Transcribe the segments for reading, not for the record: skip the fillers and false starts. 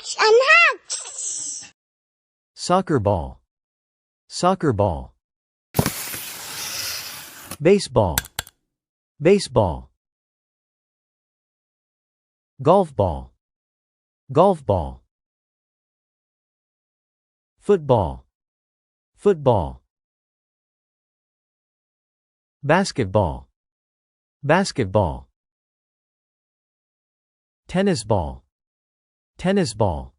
Hugs and hugs. Soccer ball. Soccer ball. Baseball. Baseball. Golf ball. Golf ball. Football. Football. Basketball. Basketball. Tennis ball. Tennis ball.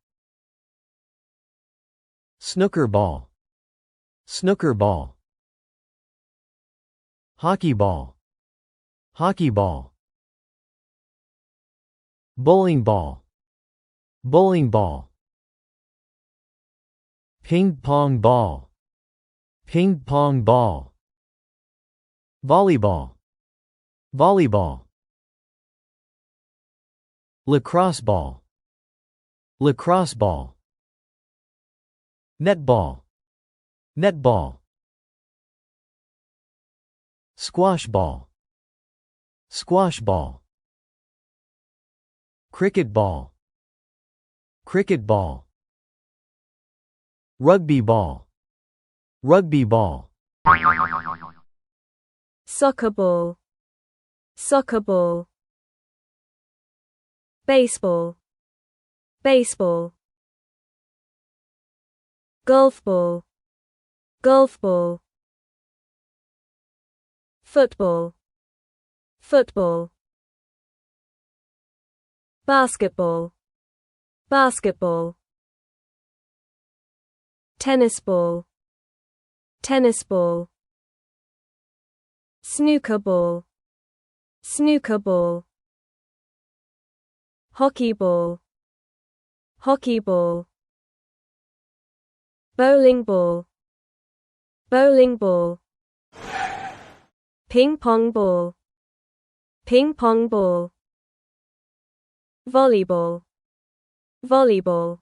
Snooker ball. Snooker ball. Hockey ball. Hockey ball. Bowling ball. Bowling ball. Ping pong ball. Ping pong ball. Volleyball. Volleyball. Lacrosse ball. Lacrosse ball. Netball. Netball. Squash ball. Squash ball. Cricket ball. Cricket ball. Rugby ball. Rugby ball. Soccer ball. Soccer ball. Baseball. Baseball. Golf ball. Golf ball. Football. Football. Basketball. Basketball. Tennis ball. Tennis ball. Snooker ball. Snooker ball. Hockey ball. Hockey ball. Bowling ball. Bowling ball. Ping pong ball. Ping pong ball. Volleyball. Volleyball.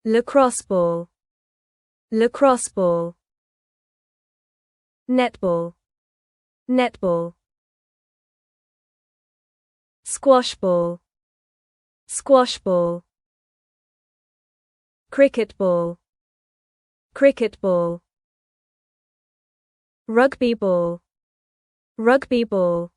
Lacrosse ball. Lacrosse ball. Netball. Netball. Squash ball. Squash ball. Cricket ball. Cricket ball. Rugby ball. Rugby ball.